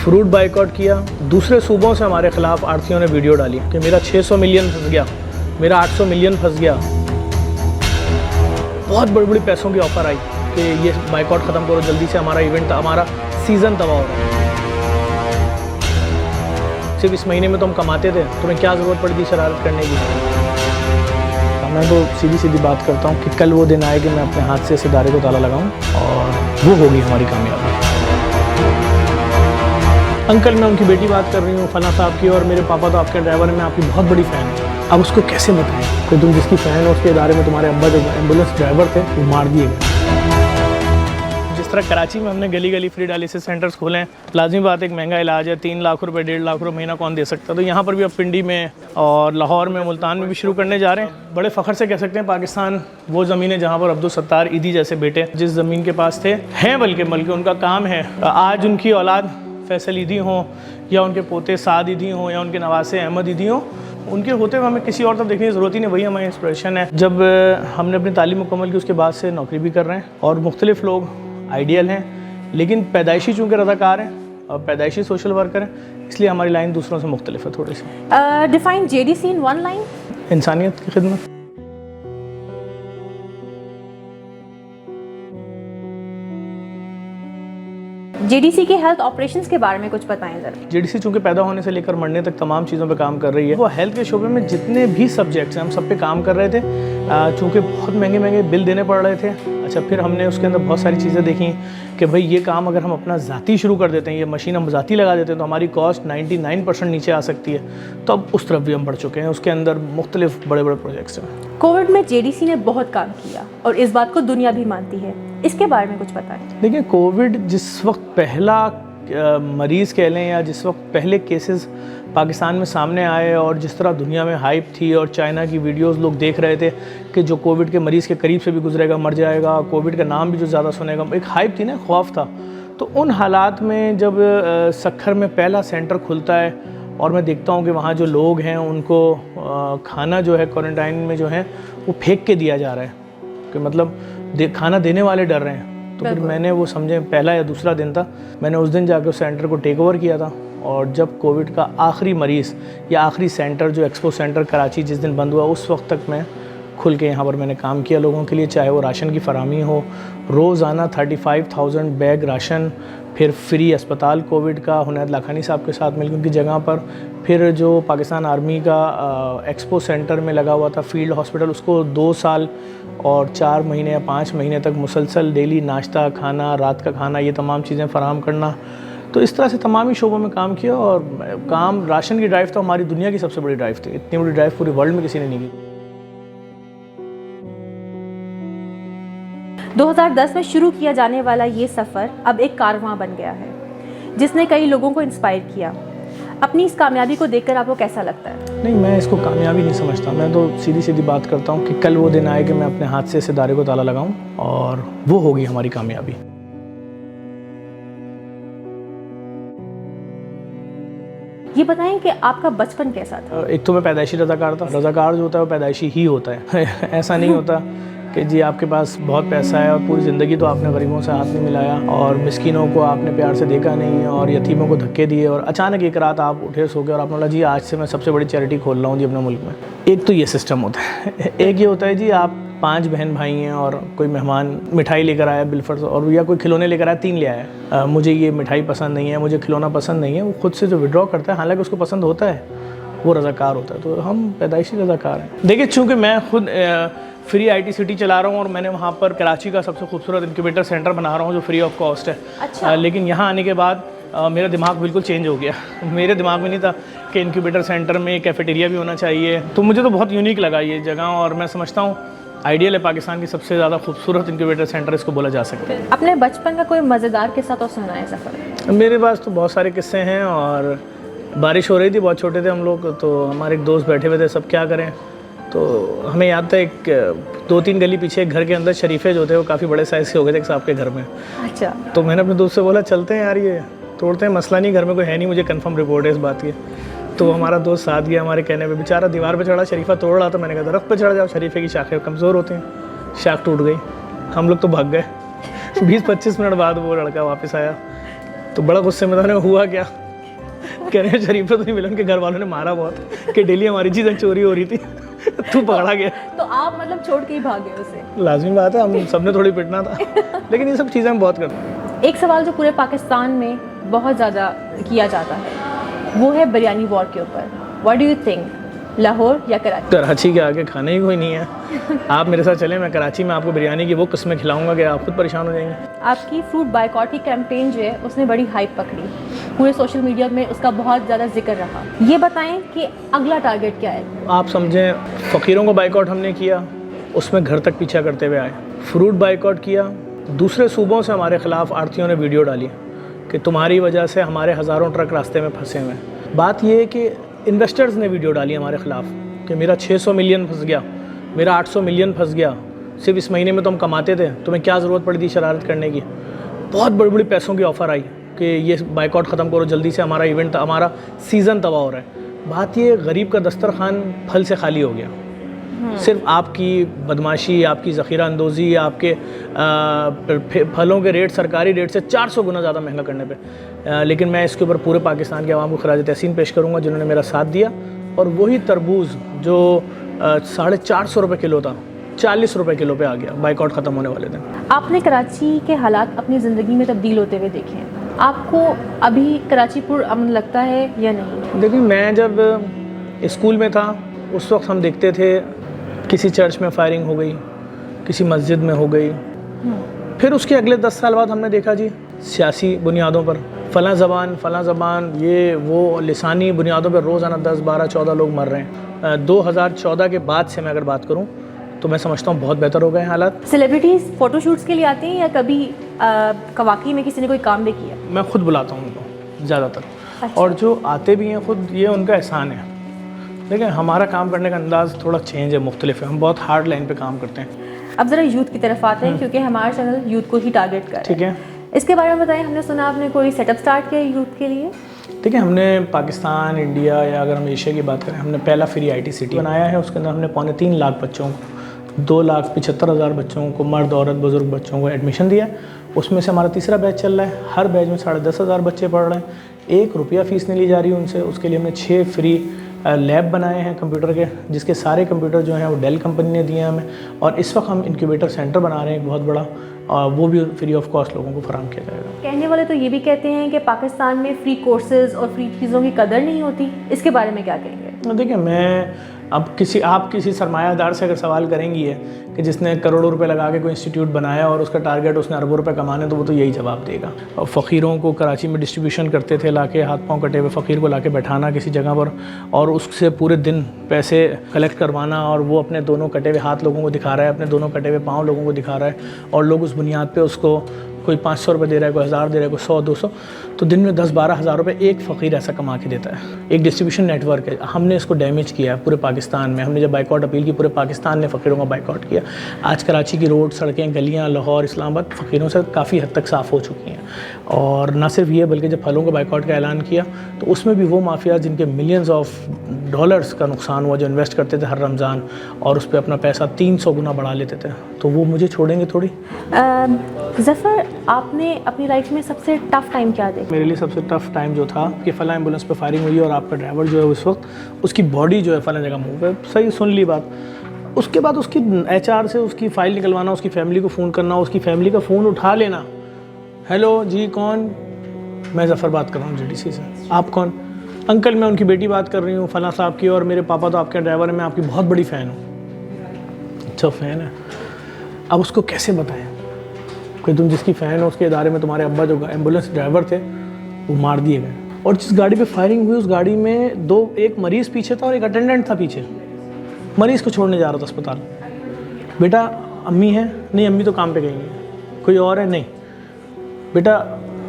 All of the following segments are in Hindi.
फ्रूट बाइकआउट किया। दूसरे सूबों से हमारे खिलाफ आड़तियों ने वीडियो डाली कि मेरा 600 मिलियन फंस गया, मेरा 800 मिलियन फंस गया। बहुत बड़ी बड़ी पैसों की ऑफ़र आई कि ये बाइकआउट ख़त्म करो जल्दी से, हमारा इवेंट, हमारा सीज़न तबाह हो रहा है। सिर्फ इस महीने में तो हम कमाते थे, तुम्हें क्या ज़रूरत पड़ी थी शरारत करने की। मैं तो सीधी सीधी बात करता हूँ कि कल वो दिन आए कि मैं अपने हाथ से इस इदारे को ताला लगाऊँ और वो होगी हमारी कामयाबी। अंकल, मैं उनकी बेटी बात कर रही हूँ फला साहब की, और मेरे पापा तो आपके ड्राइवर हैं, मैं आपकी बहुत बड़ी फ़ैन हूँ। अब उसको कैसे बताएं कि तुम जिसकी फ़ैन हो उसके इदारे में तुम्हारे अब्बा जो एम्बुलेंस ड्राइवर थे वो मार दिए गए। जिस तरह कराची में हमने गली गली फ्री डायलिसिस सेंटर्स खोले हैं, लाजमी बात एक महंगा इलाज है, 3 लाख रुपए 1.5 लाख रुपए महीना कौन दे सकता है। तो यहाँ पर भी अब पिंडी में और लाहौर में, मुल्तान में भी शुरू करने जा रहे हैं। बड़े फ़ख्र से कह सकते हैं पाकिस्तान वो ज़मीन है जहाँ पर अब्दुल सत्तार ईदी जैसे बेटे जिस ज़मीन के पास थे हैं, बल्कि उनका काम है आज उनकी औलाद फैसल ईदी हों या उनके पोते साद ईदी हों या उनके नवासे अहमद ईदी हों, उनके होते हुए हमें किसी और तरफ देखने की ज़रूरत ही नहीं। वही हमारी इंस्पिरेशन है। जब हमने अपनी तालीम मुकम्मल की उसके बाद से नौकरी भी कर रहे हैं और मुख्तलिफ़ लोग आइडियल हैं, लेकिन पैदाइशी चूँकि रज़ाकार हैं और पैदाइशी सोशल वर्कर हैं, इसलिए हमारी लाइन दूसरों से मुख्तलिफ है थोड़ी सी। Define JDC in one line. इंसानियत की खिदमत। JDC के हेल्थ ऑपरेशंस के बारे में कुछ बताएं ज़रा। JDC चूँकि पैदा होने से लेकर मरने तक तमाम चीज़ों पे काम कर रही है। वो हेल्थ के शोबे में जितने भी सब्जेक्ट्स हैं हम सब पे काम कर रहे थे। चूँकि बहुत महंगे महंगे बिल देने पड़ रहे थे, अच्छा फिर हमने उसके अंदर बहुत सारी चीज़ें देखी कि भाई ये काम अगर हम अपना ज़ाती शुरू कर देते हैं, ये मशीन हम ज़ाती लगा देते हैं तो हमारी कॉस्ट 99% नीचे आ सकती है। तो अब उस तरफ भी हम बढ़ चुके हैं। उसके अंदर मुख्तलिफ बड़े बड़े प्रोजेक्ट्स हैं। कोविड में JDC ने बहुत काम किया और इस बात को दुनिया भी मानती है, इसके बारे में कुछ बताएं। देखिए, कोविड जिस वक्त पहला मरीज़ कह लें या जिस वक्त पहले केसेस पाकिस्तान में सामने आए और जिस तरह दुनिया में हाइप थी और चाइना की वीडियोस लोग देख रहे थे कि जो कोविड के मरीज़ के करीब से भी गुजरेगा मर जाएगा, कोविड का नाम भी जो ज़्यादा सुनेगा, एक हाइप थी ना, खौफ था। तो उन हालात में जब सक्खर में पहला सेंटर खुलता है और मैं देखता हूँ कि वहाँ जो लोग हैं उनको खाना जो है क्वारंटाइन में जो है वो फेंक के दिया जा रहा है कि मतलब खाना देने वाले डर रहे हैं। तो फिर मैंने वो समझे पहला या दूसरा दिन था, मैंने उस दिन जाकर उस सेंटर को टेक ओवर किया था। और जब कोविड का आखिरी मरीज़ या आखिरी सेंटर जो एक्सपो सेंटर कराची जिस दिन बंद हुआ, उस वक्त तक मैं खुल के यहाँ पर मैंने काम किया लोगों के लिए, चाहे वो राशन की फराहमी हो, रोज़ाना 35,000 बैग राशन, फिर फ्री अस्पताल कोविड का हुनैद लाखानी साहब के साथ मिलकर उनकी जगह पर, फिर जो पाकिस्तान आर्मी का एक्सपो सेंटर में लगा हुआ था फील्ड हॉस्पिटल, उसको 2 साल और 4 महीने या 5 महीने तक मुसलसल डेली नाश्ता, खाना, रात का खाना, ये तमाम चीज़ें फ़राहम करना। तो इस तरह से तमाम ही शोबों में काम किया। और काम राशन की ड्राइव तो हमारी दुनिया की सबसे बड़ी ड्राइव थी। इतनी बड़ी ड्राइव पूरे वर्ल्ड में किसी ने नहीं की। 2010 में शुरू किया जाने वाला ये सफ़र अब एक कारवां बन गया है जिसने कई लोगों को इंस्पायर किया। अपनी इस कामयाबी को देखकर आपको कैसा लगता है? नहीं, मैं इसको कामयाबी नहीं समझता। मैं तो सीधी सीधी बात करता हूँ कि कल वो दिन आए कि मैं अपने हाथ से इस इदारे को ताला लगाऊँ और वो होगी हमारी कामयाबी। ये बताएं कि आपका बचपन कैसा था? एक तो मैं पैदाइशी रज़ाकार था। रज़ाकार जो होता है वो पैदाइशी ही होता है ऐसा नहीं होता कि जी आपके पास बहुत पैसा है और पूरी ज़िंदगी तो आपने गरीबों से हाथ नहीं मिलाया और मिस्किनों को आपने प्यार से देखा नहीं और यतीमों को धक्के दिए और अचानक एक रात आप उठे सो गए और आपने बोला जी आज से मैं सबसे बड़ी चैरिटी खोल रहा हूँ जी अपने मुल्क में। एक तो ये सिस्टम होता है। एक ये होता है जी आप 5 बहन भाई हैं और कोई मेहमान मिठाई लेकर आया बिलफर्ज और या कोई खिलौने लेकर आया, 3 ले आया, मुझे ये मिठाई पसंद नहीं है, मुझे खिलौना पसंद नहीं है, वो खुद से जो विड्रॉ करता है, हालांकि उसको पसंद होता है, वो रज़ाकार होता है। तो हम पैदाइशी रज़ाकार हैं। देखिए, चूँकि मैं खुद फ्री IT सिटी चला रहा हूँ और मैंने वहाँ पर कराची का सबसे खूबसूरत इंक्यूबेटर सेंटर बना रहा हूँ जो फ्री ऑफ कॉस्ट है। अच्छा। लेकिन यहाँ आने के बाद मेरा दिमाग बिल्कुल चेंज हो गया। मेरे दिमाग में नहीं था कि इंक्यूबेटर सेंटर में कैफेटेरिया भी होना चाहिए। तो मुझे तो बहुत यूनिक लगा ये जगह और मैं समझता हूँ आइडियल है पाकिस्तान की सबसे ज़्यादा खूबसूरत इंक्यूबेटर सेंटर इसको बोला जा सकता है। अपने बचपन का कोई मज़ेदार किस्सा तो सुनाए सफ़र? मेरे पास तो बहुत सारे किस्से हैं। और बारिश हो रही थी, बहुत छोटे थे हम लोग, तो हमारे एक दोस्त बैठे हुए थे, सब क्या करें, तो हमें याद था एक 2-3 गली पीछे एक घर के अंदर शरीफे जो थे वो काफ़ी बड़े साइज़ के हो गए थे एक साहब के घर में। अच्छा। तो मैंने अपने दोस्त से बोला चलते हैं यार, ये तोड़ते हैं, मसला नहीं, घर में कोई है नहीं, मुझे कंफर्म रिपोर्ट है इस बात की। तो हमारा दोस्त साथ गया हमारे कहने पे, बेचारा दीवार पे चढ़ा, शरीफा तोड़ रहा था। मैंने कहा दरख्त पे चढ़ जाओ, शरीफे की शाखें कमज़ोर होती हैं। शाख टूट गई, हम लोग तो भाग गए। 20-25 मिनट बाद वो लड़का वापस आया, तो बड़ा गुस्से में था, हुआ क्या? कह रहे हैं शरीफा तो नहीं मिला, उनके घर वालों ने मारा बहुत कि डेली हमारी चीज़ें चोरी हो रही थी। तू पकड़ा गया। तो आप मतलब छोड़ के ही भागे उसे? लाजमी बात है, हम सबने थोड़ी पिटना था। लेकिन ये सब चीज़ें हम बहुत करते हैं। एक सवाल जो पूरे पाकिस्तान में बहुत ज़्यादा किया जाता है वो है बिरयानी वॉर के ऊपर। What do you think, Lahore या कराची? कराची के आगे खाने ही कोई नहीं है। आप मेरे साथ चलें, मैं कराची में आपको बिरयानी की वो किस्में खिलाऊंगा कि आप खुद परेशान हो जाएंगे। आपकी फ्रूट बायकॉट की कैंपेन जो है उसने बड़ी हाइप पकड़ी, पूरे सोशल मीडिया में उसका बहुत ज़्यादा जिक्र रहा। ये बताएं कि अगला टारगेट क्या है? आप समझें, फ़कीरों को बायकॉट हमने किया, उसमें घर तक पीछा करते हुए आए। फ्रूट बायकॉट किया, दूसरे सूबों से हमारे ख़िलाफ़ आड़तियों ने वीडियो डाली कि तुम्हारी वजह से हमारे हज़ारों ट्रक रास्ते में फंसे हुए हैं। बात यह है कि इन्वेस्टर्स ने वीडियो डाली हमारे ख़िलाफ़ कि मेरा 600 मिलियन फंस गया, मेरा 800 मिलियन फंस गया, सिर्फ इस महीने में तो हम कमाते थे, तुम्हें क्या ज़रूरत पड़ी थी शरारत करने की। बहुत बड़ी बड़ी पैसों की ऑफ़र आई कि ये बायकॉट ख़त्म करो जल्दी से, हमारा इवेंट, हमारा सीज़न तबाह हो रहा है। बात ये, गरीब का दस्तरखान फल से खाली हो गया। सिर्फ आपकी बदमाशी, आपकी ज़ख़ीरा अंदोज़ी, आपके फलों के रेट सरकारी रेट से 400 गुना ज़्यादा महंगा करने पे। लेकिन मैं इसके ऊपर पूरे पाकिस्तान के आवाम को खराज तहसीन पेश करूँगा जिन्होंने मेरा साथ दिया। और वही तरबूज जो 450 रुपये किलो था, 40 रुपये किलो पे आ गया बायकॉट ख़त्म होने वाले दिन। आपने कराची के हालात अपनी ज़िंदगी में तब्दील होते हुए देखे हैं, आपको अभी कराची पुरअमन लगता है या नहीं? देखिए, मैं जब स्कूल में था उस वक्त हम देखते थे किसी चर्च में फायरिंग हो गई, किसी मस्जिद में हो गई। फिर उसके अगले 10 साल बाद हमने देखा जी सियासी बुनियादों पर फ़लाँ ज़बान ये वो लिसानी बुनियादों पर रोज़ाना 10, 12, 14 लोग मर रहे हैं। 2014 के बाद से मैं अगर बात करूं तो मैं समझता हूं बहुत बेहतर हो गए हैं हालात। सेलिब्रिटीज़ फ़ोटोशूट्स के लिए आते हैं या कभी वाकई में किसी ने कोई काम भी किया? मैं खुद बुलाता हूं उनको ज़्यादातर। अच्छा। और जो आते भी हैं खुद, ये उनका एहसान है। लेकिन हमारा काम करने का अंदाज़ थोड़ा चेंज है, मुख्तलिफ है। हम बहुत हार्ड लाइन पे काम करते हैं। अब ज़रा यूथ की तरफ आते हैं क्योंकि हमारा चैनल यूथ को ही टारगेट कर रहा है। ठीक है, इसके बारे में बताएं। हमने सुना आपने कोई सेटअप स्टार्ट किया यूथ के लिए? ठीक है, हमने पाकिस्तान, इंडिया या अगर हम एशिया की बात करें, हमने पहला फ्री IT सिटी बनाया है। उसके अंदर हमने 3.25 लाख बच्चों को, 2,75,000 बच्चों को, मर्द औरत बुज़ुर्ग बच्चों को एडमिशन दिया है। उसमें से हमारा तीसरा बैच चल रहा है। हर बैच में 10,500 बच्चे पढ़ रहे हैं। 1 रुपया फ़ीस नहीं ली जा रही उनसे। उसके लिए हमने 6 फ्री लैब बनाए हैं कंप्यूटर के, जिसके सारे कंप्यूटर जो हैं वो डेल कंपनी ने दिए हैं हमें। और इस वक्त हम इंक्यूबेटर सेंटर बना रहे हैं एक बहुत बड़ा, वो भी फ्री ऑफ कॉस्ट लोगों को फराहम किया जाएगा। कहने वाले तो ये भी कहते हैं कि पाकिस्तान में फ्री कोर्सेज और फ्री चीज़ों की कदर नहीं होती, इसके बारे में क्या कहेंगे? देखिए, मैं अब आप किसी सरमायादार से अगर सवाल करेंगी है कि जिसने करोड़ों रुपए लगा के कोई इंस्टीट्यूट बनाया और उसका टारगेट उसने अरबों रुपए कमाने, तो वो तो यही जवाब देगा। और फ़कीरों को कराची में डिस्ट्रीब्यूशन करते थे, लाके हाथ पांव कटे हुए फ़कीर को लाके बैठाना किसी जगह पर और उससे पूरे दिन पैसे कलेक्ट करवाना, और वो अपने दोनों कटे हुए हाथ लोगों को दिखा रहा है, अपने दोनों कटे हुए पाँव लोगों को दिखा रहा है, और लोग उस बुनियाद पर उसको कोई 500 रुपये दे रहा है, कोई 1000 दे रहा है, कोई 100, 200, तो दिन में 10-12 हज़ार रुपये एक फ़कीर ऐसा कमा के देता है। एक डिस्ट्रीब्यूशन नेटवर्क है। हमने इसको डैमेज किया है पूरे पाकिस्तान में। हमने जब बाइकआउट अपील की, पूरे पाकिस्तान ने फ़कीरों का बाइकआउट किया। आज कराची की रोड, सड़कें, गलियाँ, लाहौर, इस्लामाबाद फ़कीरों से काफ़ी हद तक साफ़ हो चुकी हैं। और ना सिर्फ ये, बल्कि जब फलों के बाइकआउट का ऐलान किया तो उसमें भी वो माफिया जिनके मिलियंस ऑफ डॉलर्स का नुकसान हुआ, जो इन्वेस्ट करते थे हर रमज़ान और उस पर अपना पैसा 300 गुना बढ़ा लेते थे, तो वो मुझे छोड़ेंगे थोड़ी। ज़फ़र, आपने अपनी लाइफ में सबसे टफ़ टाइम क्या देखा? मेरे लिए सबसे टफ़ टाइम जो था कि फ़लाँ एम्बुलेंस पे फायरिंग हुई और आपका ड्राइवर जो है उस वक्त उसकी बॉडी जो है फ़लाँ जगह मूव है। सही सुन ली बात। उसके बाद उसकी HR से उसकी फ़ाइल निकलवाना, उसकी फ़ैमिली को फ़ोन करना, उसकी फ़ैमिली का फ़ोन उठा लेना। हेलो जी, कौन? मैं ज़फ़र बात कर रहा हूँ GDC से। आप कौन? अंकल, मैं उनकी बेटी बात कर रही हूँ फ़लाँ साहब की, और मेरे पापा तो आपके ड्राइवर हैं, मैं आपकी बहुत बड़ी फ़ैन हूँ। अच्छा, फ़ैन है। अब उसको कैसे बताएं कि तुम जिसकी फ़ैन हो उसके इदारे में तुम्हारे अब्बा जो एम्बुलेंस ड्राइवर थे वो मार दिए गए, और जिस गाड़ी पे फायरिंग हुई उस गाड़ी में एक मरीज़ पीछे था और एक अटेंडेंट था पीछे। मरीज़ को छोड़ने जा रहा था अस्पताल। बेटा, अम्मी है? नहीं, अम्मी तो काम पे गई हैं। कोई और है? नहीं। बेटा,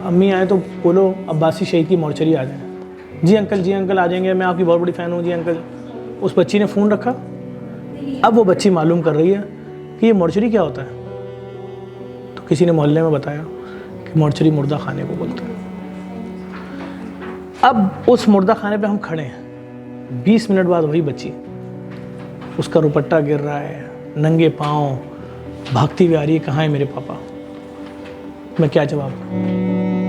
अम्मी आए तो बोलो अब्बासी शहीद की मोर्चरी आ जाए। जी अंकल आ जाएंगे, मैं आपकी बहुत बड़ी फ़ैन हूँ जी अंकल। उस बच्ची ने फ़ोन रखा। अब वो बच्ची मालूम कर रही है कि ये मोर्चरी क्या होता है। तो किसी ने मोहल्ले में बताया कि मोर्चरी मुर्दा खाने को बोलते हैं। अब उस मुर्दा खाने पे हम खड़े हैं। 20 मिनट बाद वही बच्ची, उसका रुपट्टा गिर रहा है, नंगे पाँव भागती हुई आ रही है, कहाँ है मेरे पापा? मैं क्या जवाब दूं?